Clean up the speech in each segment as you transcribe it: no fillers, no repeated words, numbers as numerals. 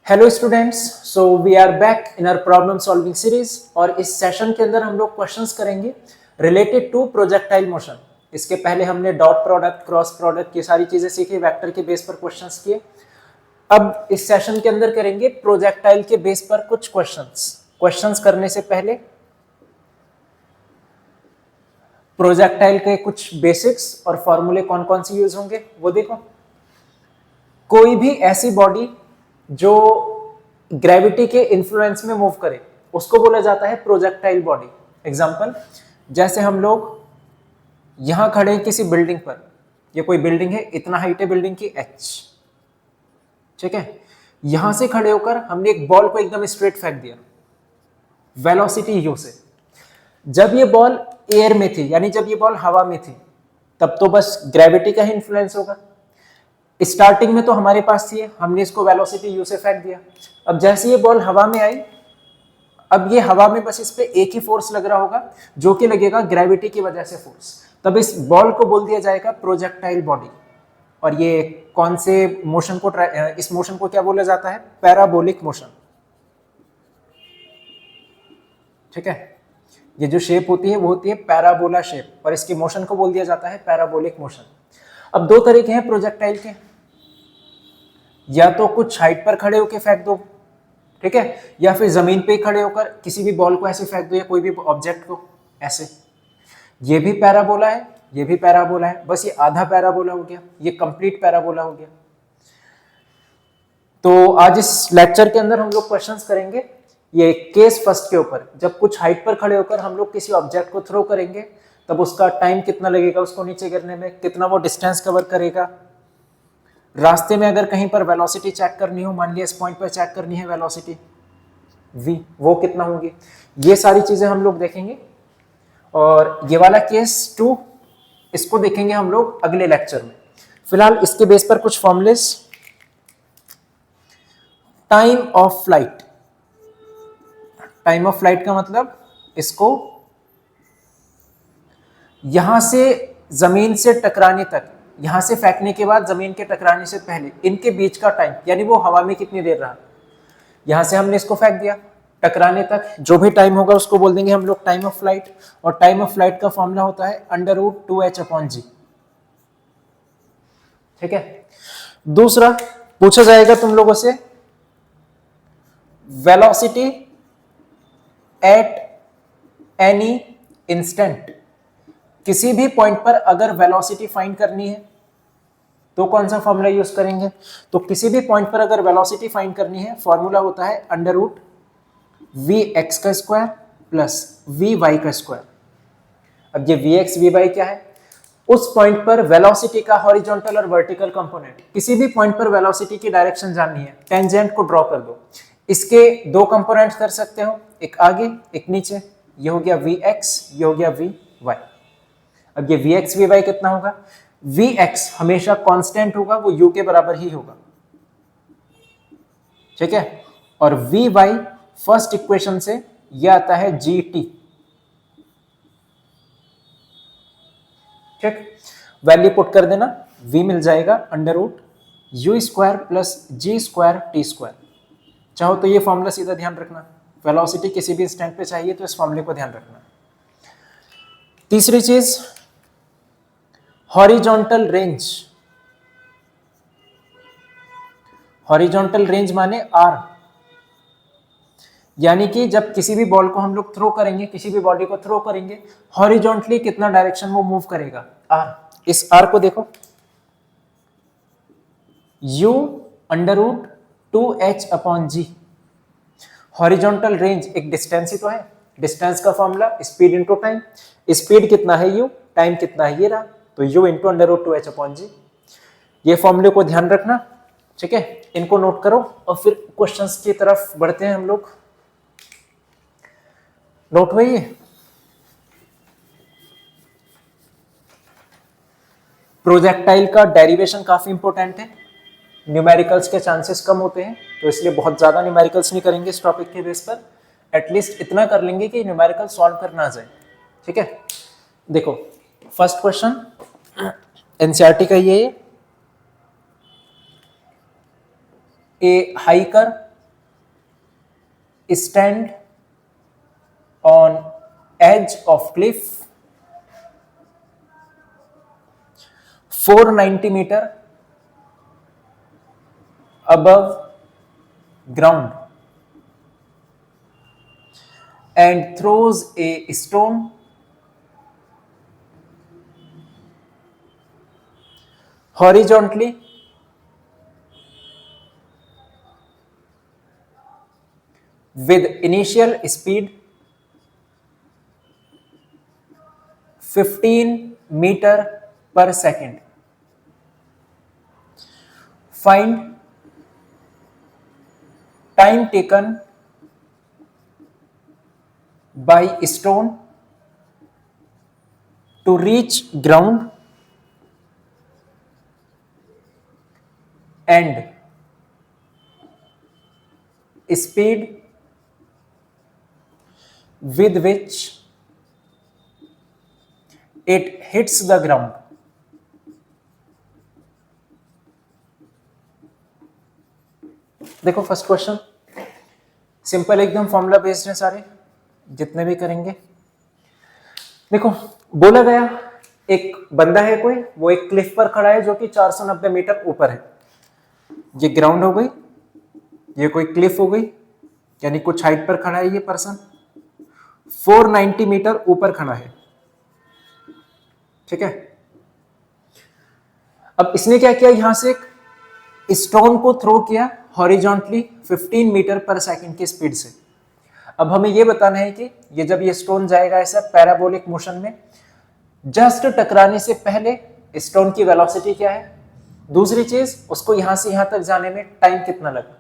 Hello students, so we are back in our problem solving series. और इस session के अंदर हम लोग क्वेश्चंस करेंगे रिलेटेड टू प्रोजेक्टाइल मोशन। इसके पहले हमने डॉट प्रोडक्ट, क्रॉस प्रोडक्ट, ये सारी चीजें सीखी, वेक्टर के बेस पर क्वेश्चंस किए। अब इस सेशन के अंदर करेंगे प्रोजेक्टाइल के बेस पर कुछ क्वेश्चंस करने से पहले प्रोजेक्टाइल के कुछ बेसिक्स और फॉर्मूले कौन कौन से यूज होंगे वो देखो। कोई भी ऐसी बॉडी जो ग्रेविटी के इन्फ्लुएंस में मूव करे उसको बोला जाता है प्रोजेक्टाइल बॉडी। एग्जांपल, जैसे हम लोग यहां खड़े हैं किसी बिल्डिंग पर, ये कोई बिल्डिंग है, इतना हाइट है बिल्डिंग की h, ठीक है। यहां से खड़े होकर हमने एक बॉल को एकदम स्ट्रेट फेंक दिया वेलोसिटी u से। जब ये बॉल एयर में थी, यानी जब ये बॉल हवा में थी, तब तो बस ग्रेविटी का ही इन्फ्लुएंस होगा। स्टार्टिंग में तो हमारे पास थी, हमने इसको वेलोसिटी u से फेंक दिया। अब जैसे ये बॉल हवा में आई, अब ये हवा में बस इस पे एक ही फोर्स लग रहा होगा जो कि लगेगा ग्रेविटी की वजह से फोर्स। तब इस बॉल को बोल दिया जाएगा प्रोजेक्टाइल बॉडी। और ये कौन से मोशन को इस मोशन को क्या बोला जाता है? पैराबोलिक मोशन, ठीक है। ये जो शेप होती है वो होती है पैराबोला शेप, और इसकी मोशन को बोल दिया जाता है पैराबोलिक मोशन। अब दो तरीके हैं प्रोजेक्टाइल के, या तो कुछ हाइट पर खड़े होकर फेंक दो, ठीक है, या फिर जमीन पे खड़े होकर किसी भी बॉल को ऐसे फेंक दो, या कोई भी ऑब्जेक्ट को ऐसे। ये भी पैराबोला है, ये भी पैराबोला है, बस ये आधा पैराबोला हो गया, ये कंप्लीट पैराबोला हो गया। तो आज इस लेक्चर के अंदर हम लोग क्वेश्चंस करेंगे ये केस फर्स्ट के ऊपर। जब कुछ हाइट पर खड़े होकर हम लोग किसी ऑब्जेक्ट को थ्रो करेंगे, तब उसका टाइम कितना लगेगा उसको नीचे गिरने में, कितना वो डिस्टेंस कवर करेगा। रास्ते में अगर कहीं पर वेलोसिटी चेक करनी हो, मान लिया इस पॉइंट पर चेक करनी है वेलोसिटी v, वो कितना होगी, ये सारी चीजें हम लोग देखेंगे। और ये वाला केस 2 इसको देखेंगे हम लोग अगले लेक्चर में। फिलहाल इसके बेस पर कुछ formulas. Time of flight, time of flight का मतलब इसको यहां से जमीन से टकराने तक, यहां से फेंकने के बाद जमीन के टकराने से पहले इनके बीच का टाइम, यानी वो हवा में कितनी देर रहा। यहां से हमने इसको फेंक दिया, टकराने तक जो भी टाइम होगा उसको बोल देंगे हम लोग टाइम ऑफ फ्लाइट। और टाइम ऑफ फ्लाइट का फॉर्मूला होता है √2h/g, ठीक है। दूसरा पूछा जाएगा तुम लोगों से वेलोसिटी एट एनी इंस्टेंट। किसी भी पॉइंट पर अगर वेलोसिटी फाइंड करनी है तो कौन सा फॉर्मूला यूज करेंगे? तो किसी भी पॉइंट पर अगर वेलोसिटी फाइंड करनी है, फॉर्मूला होता है √vx² प्लस vy²। अब ये vx vy क्या है? उस पॉइंट पर वेलोसिटी का हॉरिजॉन्टल और वर्टिकल कंपोनेंट। किसी भी पॉइंट पर वेलोसिटी की डायरेक्शन जाननी है, टेंजेंट को ड्रॉ कर दो। इसके दो कंपोनेंट्स कर सकते हो, एक आगे एक नीचे। ये हो गया vx, ये हो गया vy। अब ये vx vy कितना होगा? vx हमेशा कांस्टेंट होगा, वो u के बराबर ही होगा, ठीक है। और vy फर्स्ट इक्वेशन से ये आता है gt, ठीक। वैल्यू पुट कर देना, v मिल जाएगा √u² प्लस g²t²। चाहो तो ये फॉर्मूला सीधा ध्यान रखना, वेलोसिटी किसी भी इंस्टेंट पे चाहिए तो इस फॉर्मूले को ध्यान रखना। तीसरी चीज हॉरिजॉन्टल रेंज। हॉरिजॉन्टल रेंज माने r, यानी कि जब किसी भी बॉल को हम लोग थ्रो करेंगे, किसी भी बॉडी को थ्रो करेंगे, हॉरिजॉन्टली कितना डायरेक्शन वो मूव करेगा, r। इस r को देखो, u√2h/g। हॉरिजॉन्टल रेंज एक डिस्टेंस ही तो है, डिस्टेंस का formula speed into time. Speed कितना है u, टाइम कितना है ये रहा, तो u × √2h/g। ये फॉर्मूले को ध्यान रखना, ठीक है। इनको नोट करो और फिर क्वेश्चंस की तरफ बढ़ते हैं हम लोग। नोट हुई? प्रोजेक्टाइल का डेरिवेशन काफी इंपॉर्टेंट है, न्यूमेरिकल्स के चांसेस कम होते हैं, तो इसलिए बहुत ज्यादा न्यूमेरिकल्स नहीं करेंगे इस टॉपिक के बेस पर। एटलीस्ट इतना कर लेंगे कि न्यूमेरिकल सॉल्व करना आ जाए, ठीक है। देखो फर्स्ट क्वेश्चन एनसीईआरटी का ये ए hiker stand on edge of cliff 490 meter above ground and throws a stone horizontally with initial speed 15 meter per second. Find time taken by stone to reach ground and speed with which it hits the ground. देखो first question simple एकदम formula based है सारे जितने भी करेंगे। देखो बोला गया एक बंदा है कोई, वो एक क्लिफ पर खड़ा है जो कि 490 मीटर ऊपर है। ये ग्राउंड हो गई, ये कोई क्लिफ हो गई, यानी कुछ हाइट पर खड़ा है ये पर्सन, 490 मीटर ऊपर खड़ा है, ठीक है। अब इसने क्या किया, यहां से एक स्टोन को थ्रो किया हॉरिजॉन्टली 15 मीटर पर सेकंड की स्पीड से। अब हमें यह बताना है कि ये जब ये स्टोन जाएगा ऐसा पैराबोलिक मोशन में, जस्ट टकराने से पहले स्टोन की वेलोसिटी क्या है, दूसरी चीज उसको यहां से यहां तक जाने में टाइम कितना लगा।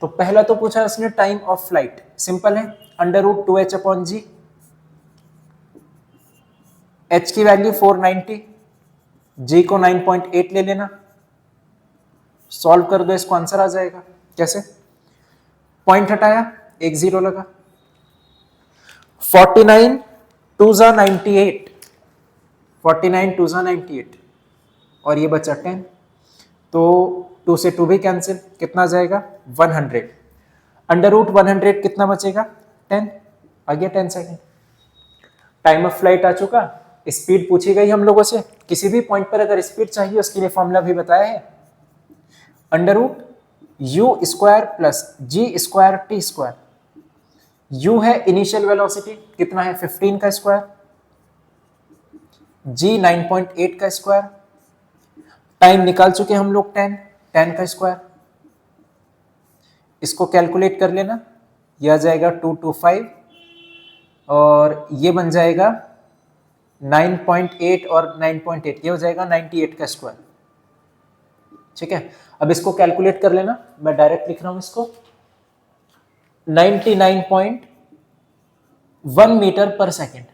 तो पहला तो पूछा उसने टाइम ऑफ फ्लाइट, सिंपल है, √2h/g, h की वैल्यू 490, g को 9.8 ले लेना, सॉल्व कर दो, इसको आंसर आ जाएगा। कैसे, पॉइंट हटाया, एक जीरो लगा, 49 2 ज़ा 98, 49 2 ज़ा 98 और ये बचा 10, तो 2 से 2 भी कैंसिल, कितना जाएगा 100, √100 कितना बचेगा 10, आ गया 10 सेकेंड। टाइम ऑफ फ्लाइट आ चुका, स्पीड पूछी गई हम लोगों से, किसी भी पॉइंट पर अगर स्पीड चाहिए उसके लिए फॉर्मूला भी बताया है, √u² प्लस g²t²। u है इनिशियल वेलोसिटी, कितना है 15 का स्क्वायर, g 9.8 का स्क्वायर, टाइम निकाल चुके हम लोग 10 का स्क्वायर, इसको कैलकुलेट कर लेना, यह आ जाएगा 225 और ये बन जाएगा 9.8 और 9.8, ये हो जाएगा 98 का स्क्वायर, ठीक है। अब इसको कैलकुलेट कर लेना, मैं डायरेक्ट लिख रहा हूं इसको, 99.1 मीटर पर सेकेंड,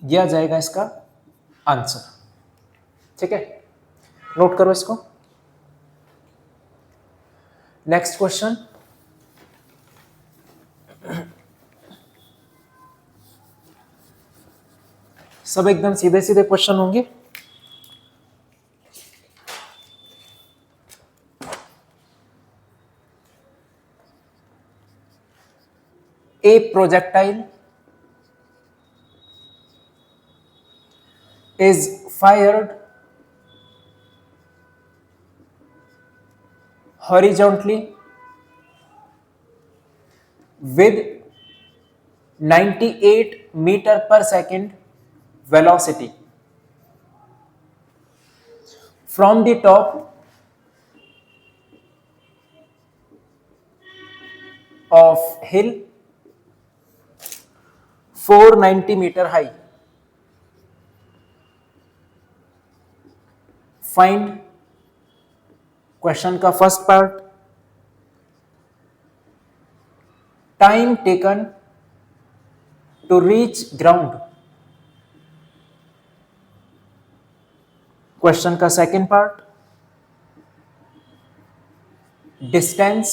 यह आ जाएगा इसका आंसर, ठीक है। नोट करो इसको। नेक्स्ट क्वेश्चन, सब एकदम सीधे सीधे क्वेश्चन होंगे। A projectile is fired horizontally with 98 meter per second velocity from the top of hill 490 meter high. Find question का first part, time taken to reach ground. Question का second part, distance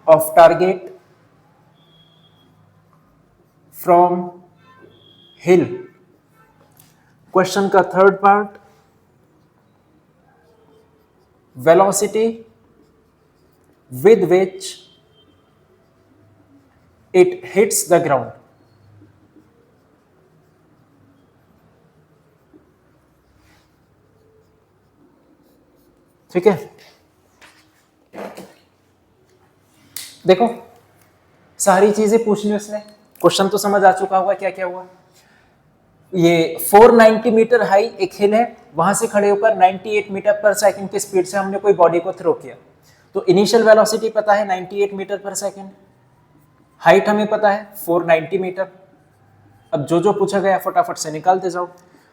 of target from hill. Question का third part, velocity with which it hits the ground. ठीक है, देखो सारी चीजें पूछनी उसने, क्वेश्चन तो समझ आ चुका होगा क्या क्या हुआ। ये 490 मीटर हाई एक हिल है, वहां से खड़े होकर 98 मीटर पर सेकंड की स्पीड से हमने कोई बॉडी को थ्रो किया। तो इनिशियल वेलोसिटी पता है 98 मीटर पर सेकंड, हाइट हमें पता है 490 मीटर। अब जो जो पूछा गया फटाफट से निकालते जाओ।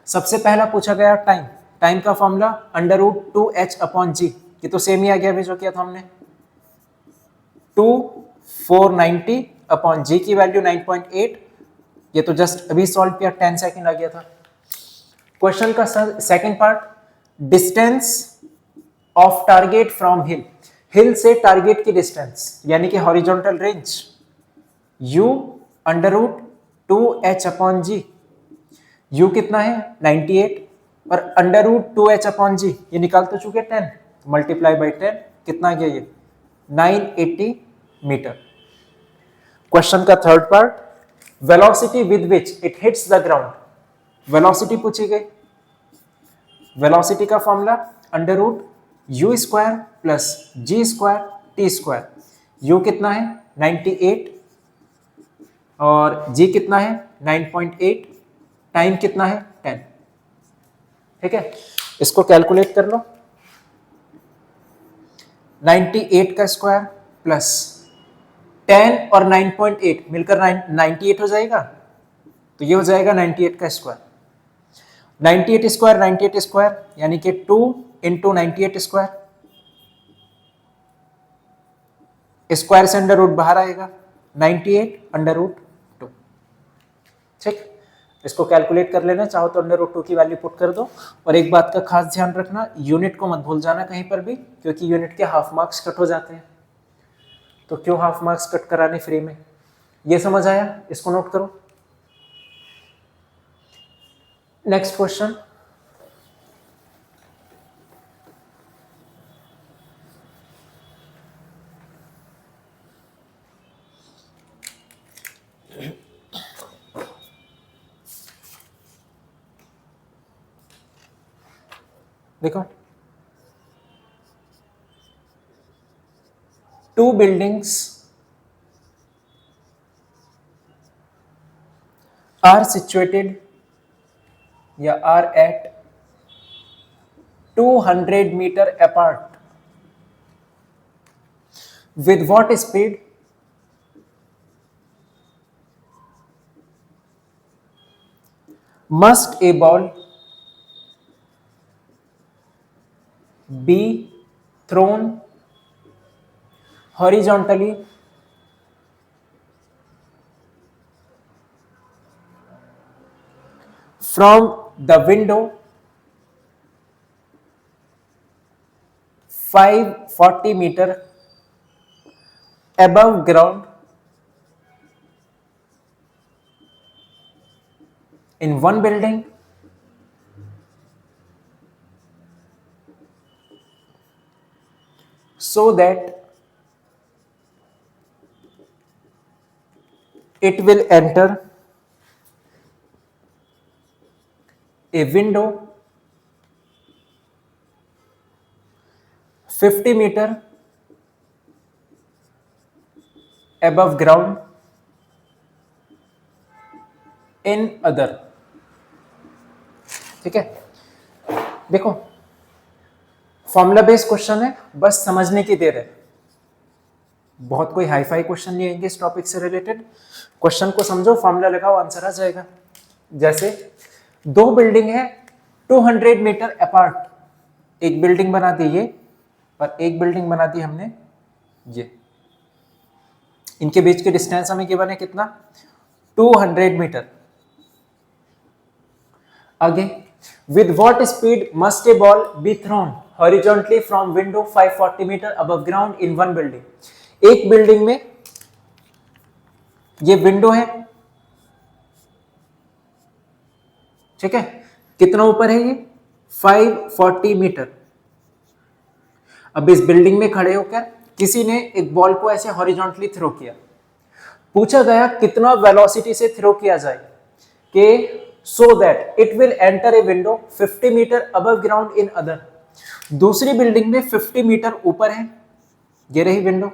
सबसे पहला पूछा गया टाइम, टाइम का फॉर्मूला √2h/g, ये तो सेम ही आ गया अभी जो किया था हमने। 490/g की वैल्यू 9.8, ये तो जस्ट अभी सॉल्व किया, 10 सेकंड आ गया था। क्वेश्चन का second part, distance of target from hill, hill से टारगेट की डिस्टेंस यानी कि हॉरिजॉन्टल रेंज, u√2h/g, u कितना है 98 और √2h/g ये निकाल तो चुके 10, मल्टीप्लाई बाई 10 कितना गया ये 980 मीटर। क्वेश्चन का third part, velocity with which it hits the ground, velocity पूछी गई। वेलोसिटी का फॉर्मूला √u² + g²t², u कितना है 98 और g कितना है 9.8, टाइम कितना है 10। ठीक है, इसको कैलकुलेट कर लो, 98 का स्क्वायर प्लस 10 और 9.8 मिलकर 98 हो जाएगा, तो ये हो जाएगा 98 का स्क्वायर। 98 स्क्वायर यानी कि 2 × 98 स्क्वायर, स्क्वायर से अंडर रूट बाहर आएगा, 98/√2। ठीक, इसको कैलकुलेट कर लेना, चाहो तो √2 की वैल्यू पुट कर दो। और एक बात का खास ध्यान रखना, यूनिट को मत भूल जाना कहीं पर भी, क्योंकि यूनिट के हाफ मार्क्स कट हो जाते हैं। तो क्यों हाफ मार्क्स कट कराने फ्री में, ये समझ आया, इसको नोट करो। नेक्स्ट क्वेश्चन, देखो 2 buildings are situated या are at 200 meter apart. With what speed must a ball be thrown horizontally from the window 540 meter above ground in one building so that it will enter a window 50 meter above ground in other. ठीक है, देखो formula based question है, बस समझने की देर है, बहुत कोई हाई फाई क्वेश्चन नहीं आएंगे इस टॉपिक से रिलेटेड। क्वेश्चन को समझो, फॉर्मूला लगाओ, आंसर आ जाएगा। जैसे 2 बिल्डिंग है 200 मीटर अपार्ट, एक बिल्डिंग बना दी ये और एक बिल्डिंग बना दी हमने ये, इनके बीच के डिस्टेंस हमें गिवन है कितना 200 मीटर। आगे, with what speed must a ball be thrown horizontally from window 540 meter above ground in one building. एक बिल्डिंग में ये विंडो है, ठीक है, कितना ऊपर है ये 540 मीटर। अब इस बिल्डिंग में खड़े होकर किसी ने एक बॉल को ऐसे हॉरिजॉन्टली थ्रो किया, पूछा गया कितना वेलोसिटी से थ्रो किया जाए कि so that it will enter a window 50 metre above ground in other. दूसरी बिल्डिंग में 50 मीटर ऊपर है, ये रही विंडो,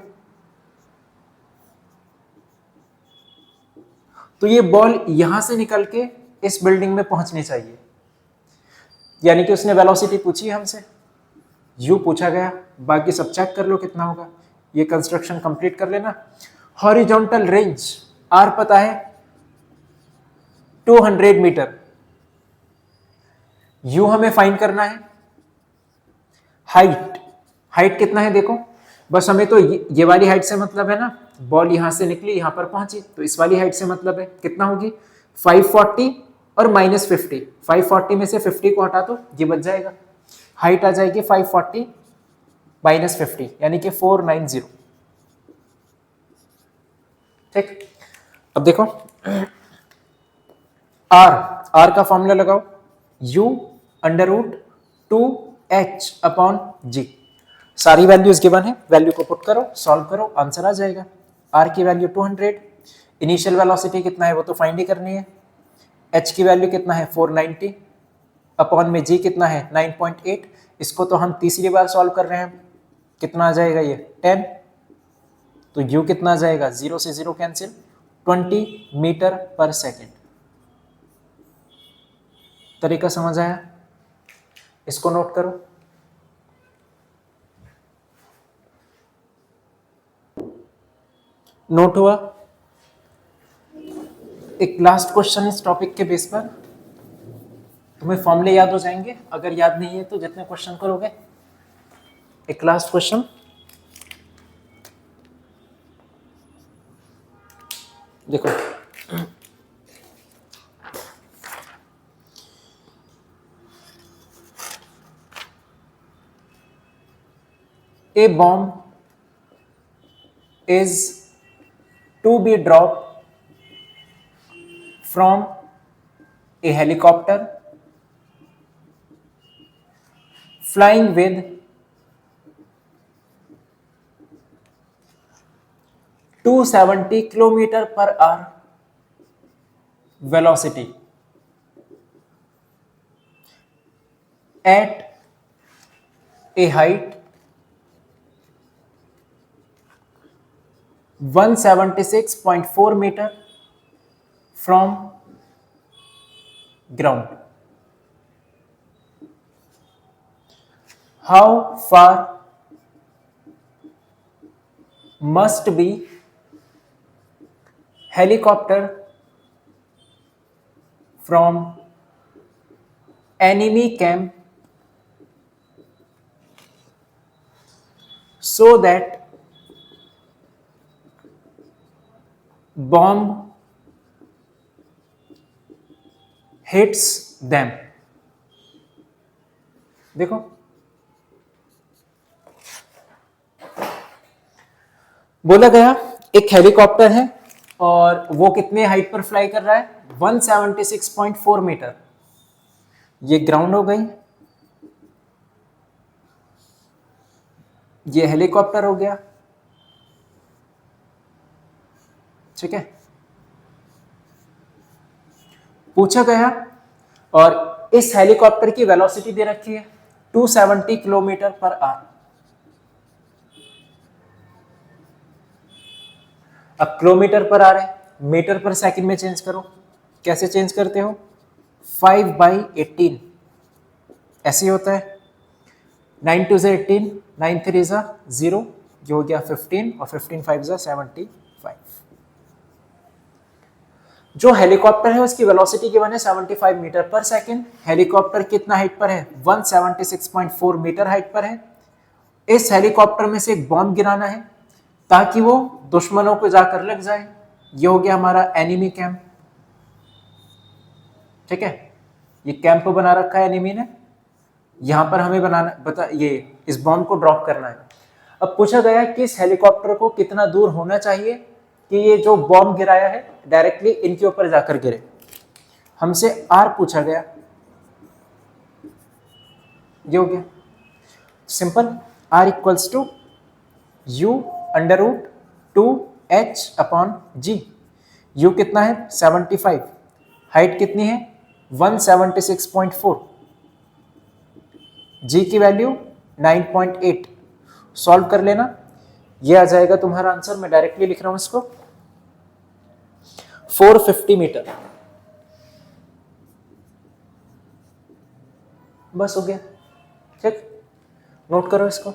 तो ये बॉल यहां से निकल के इस बिल्डिंग में पहुंचनी चाहिए। यानी कि उसने वेलोसिटी पूछी हमसे, यू पूछा गया, बाकी सब चेक कर लो कितना होगा। ये कंस्ट्रक्शन कंप्लीट कर लेना। हॉरिजॉन्टल रेंज आर पता है 200 मीटर, यू हमें फाइंड करना है। हाइट, हाइट कितना है देखो, बस हमें तो ये वाली हाइट से मतलब है ना, बॉल यहां से निकली यहां पर पहुंची, तो इस वाली हाइट से मतलब है। कितना होगी 540 और -50, 540 में से 50 को हटा तो ये बच जाएगा, हाइट आ जाएगी 540 -50 यानी कि 490। ठीक, अब देखो आर, आर का फॉर्मूला लगाओ, u √2h अपॉन जी। सारी वैल्यूज गिवन है, वैल्यू को पुट करो, सॉल्व करो, आंसर आ जाएगा। आर की वैल्यू 200, इनिशियल वेलोसिटी कितना है वो तो फाइंड ही करनी है, एच की वैल्यू कितना है 490, अपॉन में जी कितना है 9.8। इसको तो हम तीसरी बार सॉल्व कर रहे हैं, कितना आ जाएगा ये 10, तो यू कितना आ जाएगा, 0 से 0 कैंसिल, 20 मीटर पर सेकेंड। तरीका समझ आया, इसको नोट करो। नोट हुआ। एक लास्ट क्वेश्चन इस टॉपिक के बेस पर, तुम्हें फॉर्मूले याद हो जाएंगे, अगर याद नहीं है तो जितने क्वेश्चन करोगे। एक लास्ट क्वेश्चन, देखो ए bomb is to be dropped from a helicopter flying with 270 kilometer per hour velocity at a height 176.4 meter from ground. How far must be helicopter from enemy camp so that bomb hits them? देखो बोला गया एक helicopter है और वो कितने height पर fly कर रहा है, 176.4 मीटर। ये ग्राउंड हो गई, ये हेलीकॉप्टर हो गया, ठीक है। पूछा गया और इस हेलीकॉप्टर की वेलोसिटी दे रखी है 270 किलोमीटर पर आवर। अब किलोमीटर पर आ रहे हैं, मीटर पर सेकंड में चेंज करो। कैसे चेंज करते हो, 5/18 ऐसे होता है। 9 2 से 18, 9 3 जा 0, ये हो गया 15 और 15 5 जा 75। जो हेलीकॉप्टर है उसकी वेलोसिटी गिवन है 75 मीटर पर सेकंड। हेलीकॉप्टर कितना हाइट पर है, 176.4 मीटर हाइट पर है। इस हेलीकॉप्टर में से एक बॉम्ब गिराना है ताकि वो दुश्मनों को जाकर लग जाए। ये हो गया हमारा एनिमी कैंप, ठीक है। ये कैंप बना रखा है एनिमी ने, यहां पर हमें बनाना ये इस बॉम्ब को ड्रॉप करना है। अब पूछा गया कि इस हेलीकॉप्टर को कितना दूर होना चाहिए कि ये जो बॉम्ब गिराया है डायरेक्टली इनके ऊपर जाकर गिरे। हमसे आर पूछा गया, ये हो गया simple, R equals to u under root 2h/g। u कितना है 75, हाइट कितनी है 176.4, g की वैल्यू 9.8। सॉल्व कर लेना, ये आ जाएगा तुम्हारा आंसर। मैं डायरेक्टली लिख रहा हूं इसको 450 मीटर। बस हो गया, ठीक, नोट करो इसको।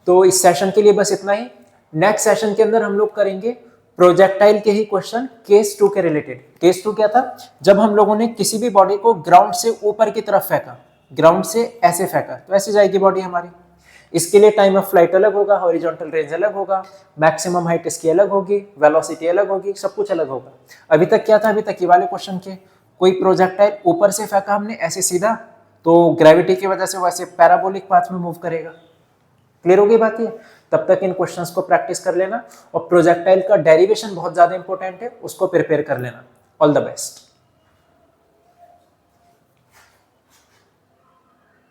तो इस सेशन के लिए बस इतना ही। नेक्स्ट सेशन के अंदर हम लोग करेंगे प्रोजेक्टाइल के ही क्वेश्चन केस 2 के रिलेटेड। केस 2 क्या था, जब हम लोगों ने किसी भी बॉडी को ग्राउंड से ऊपर की तरफ फेंका, ग्राउंड से ऐसे फेंका, तो ऐसे जाएगी बॉडी हमारी। इसके लिए टाइम ऑफ फ्लाइट अलग होगा, हॉरिजॉन्टल रेंज अलग होगा, मैक्सिमम हाइट इसकी अलग होगी, वेलोसिटी अलग होगी, सब कुछ अलग होगा। अभी तक क्या था, अभी तक ये वाले क्वेश्चन के कोई प्रोजेक्टाइल ऊपर से फेंका हमने ऐसे सीधा, तो ग्रेविटी की वजह से वैसे पैराबोलिक पाथ में मूव करेगा। क्लियर होगी बात ये? तब तक इन क्वेश्चंस को प्रैक्टिस कर लेना, और प्रोजेक्टाइल का डेरिवेशन बहुत ज्यादा इंपॉर्टेंट है, उसको प्रिपेयर कर लेना। All the best.